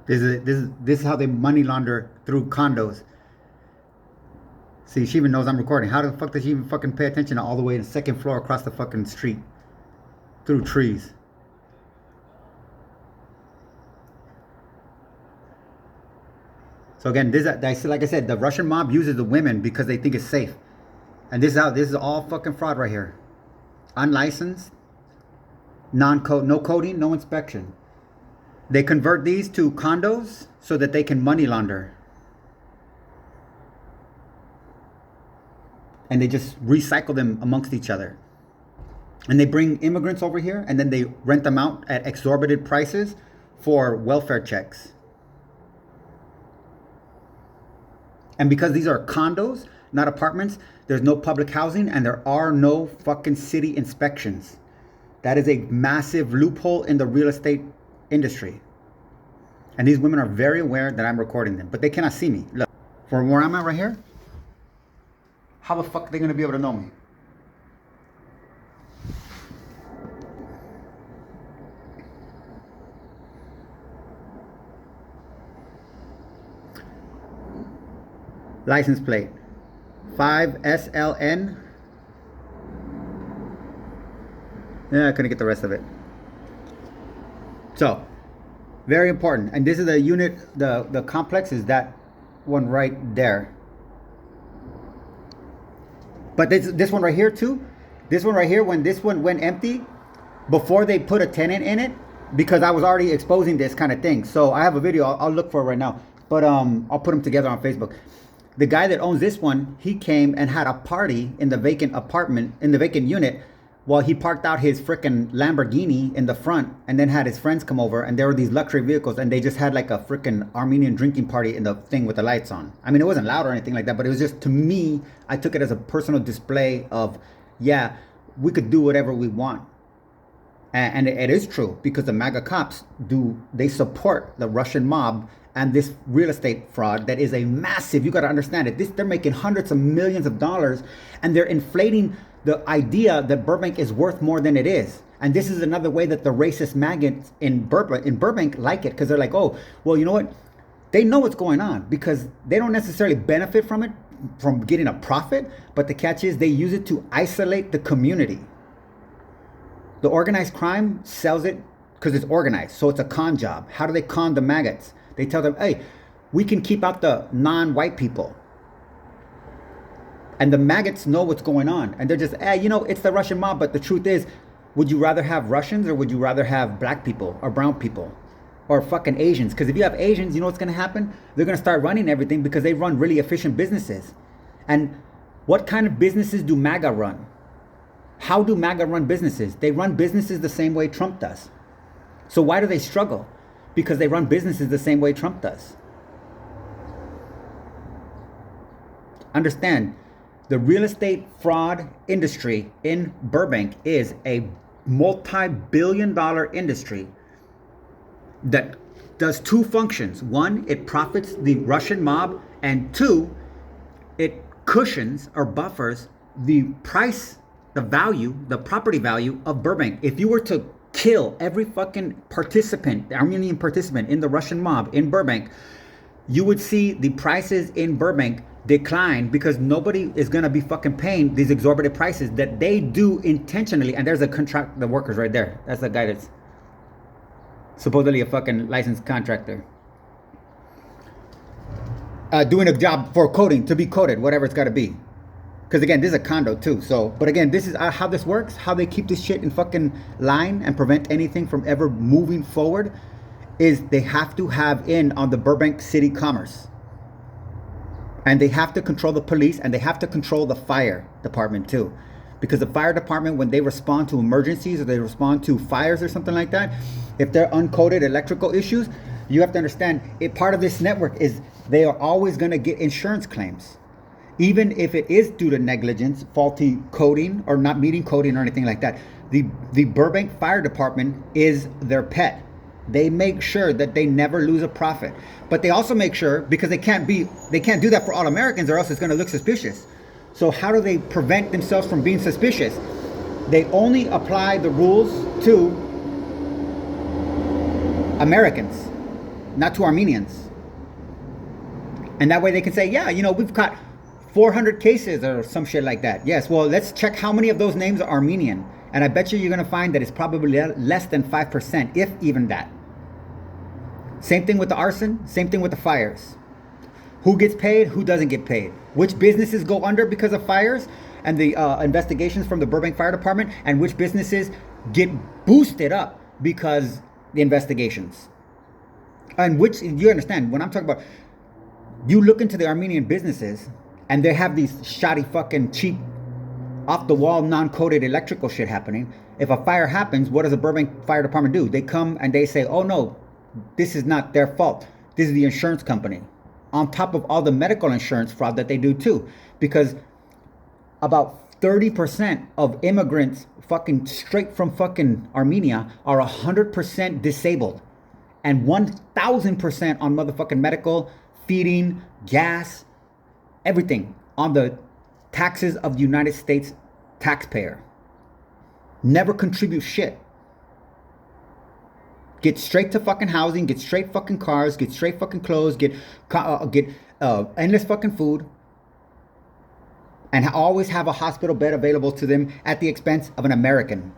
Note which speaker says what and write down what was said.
Speaker 1: This is how they money launder through condos. See, she even knows I'm recording. How the fuck does she even fucking pay attention to all the way to the second floor across the fucking street through trees? So again, like I said, the Russian mob uses the women because they think it's safe, and this is all fucking fraud right here, unlicensed, non-code, no coding, no inspection. They convert these to condos so that they can money launder, and they just recycle them amongst each other. And they bring immigrants over here, and then they rent them out at exorbitant prices for welfare checks. And because these are condos, not apartments, there's no public housing and there are no fucking city inspections. That is a massive loophole in the real estate industry. And these women are very aware that I'm recording them, but they cannot see me. Look, from where I'm at right here, how the fuck are they going to be able to know me? License plate 5SLN. Yeah, I couldn't get the rest of it. So, very important. And this is the unit, the complex is that one right there. But this one right here too. This one right here, when this one went empty, before they put a tenant in it, because I was already exposing this kind of thing. So I have a video, I'll look for it right now. But I'll put them together on Facebook. The guy that owns this one, he came and had a party in the vacant apartment, in the vacant unit, while he parked out his freaking Lamborghini in the front, and then had his friends come over, and there were these luxury vehicles, and they just had like a freaking Armenian drinking party in the thing with the lights on. I mean, it wasn't loud or anything like that, but it was just, to me, I took it as a personal display of, yeah, we could do whatever we want. And it is true, because the MAGA cops they support the Russian mob and this real estate fraud that is a massive, you got to understand it. They're making hundreds of millions of dollars, and they're inflating the idea that Burbank is worth more than it is. And this is another way that the racist maggots in Burbank like it, because they're like, oh, well, you know what? They know what's going on because they don't necessarily benefit from it, from getting a profit, but the catch is they use it to isolate the community. The organized crime sells it because it's organized, so it's a con job. How do they con the maggots? They tell them, hey, we can keep out the non-white people. And the maggots know what's going on. And they're just, hey, you know, it's the Russian mob. But the truth is, would you rather have Russians or would you rather have black people or brown people or fucking Asians? Because if you have Asians, you know what's going to happen? They're going to start running everything because they run really efficient businesses. And what kind of businesses do MAGA run? How do MAGA run businesses? They run businesses the same way Trump does. So why do they struggle? Because they run businesses the same way Trump does. Understand, the real estate fraud industry in Burbank is a multi-billion-dollar industry that does two functions. One, it profits the Russian mob, and two, it cushions or buffers the price, the value, the property value of Burbank. If you were to kill every fucking participant, the Armenian participant in the Russian mob in Burbank, you would see the prices in Burbank decline because nobody is going to be fucking paying these exorbitant prices that they do intentionally. And there's a contract, the workers right there. That's the guy that's supposedly a fucking licensed contractor. Doing a job for coding, to be coded, whatever it's got to be. Because again, this is a condo too. So, but again, this is how this works. How they keep this shit in fucking line and prevent anything from ever moving forward is they have to have in on the Burbank city commerce. And they have to control the police, and they have to control the fire department too. Because the fire department, when they respond to emergencies or they respond to fires or something like that, if they're uncoded electrical issues, you have to understand, part of this network is they are always going to get insurance claims. Even if it is due to negligence, faulty coding, or not meeting coding or anything like that. The Burbank Fire Department is their pet. They make sure that they never lose a profit. But they also make sure, because they can't do that for all Americans or else it's going to look suspicious. So how do they prevent themselves from being suspicious? They only apply the rules to Americans. not to Armenians. And that way they can say, yeah, you know, we've got 400 cases or some shit like that. Yes, well, let's check how many of those names are Armenian. And I bet you're going to find that it's probably less than 5%, if even that. Same thing with the arson, same thing with the fires. Who gets paid, who doesn't get paid? Which businesses go under because of fires and the investigations from the Burbank Fire Department, and which businesses get boosted up because the investigations. And which, you understand, when I'm talking about, you look into the Armenian businesses and they have these shoddy fucking cheap, off the wall, non-coded electrical shit happening. If a fire happens, what does the Burbank Fire Department do? They come and they say, oh no, this is not their fault. This is the insurance company. On top of all the medical insurance fraud that they do too. Because about 30% of immigrants fucking straight from fucking Armenia are 100% disabled. And 1,000% on motherfucking medical, feeding, gas, everything on the taxes of the United States taxpayer. Never contribute shit. Get straight to fucking housing, get straight fucking cars, get straight fucking clothes, get endless fucking food, and always have a hospital bed available to them at the expense of an American.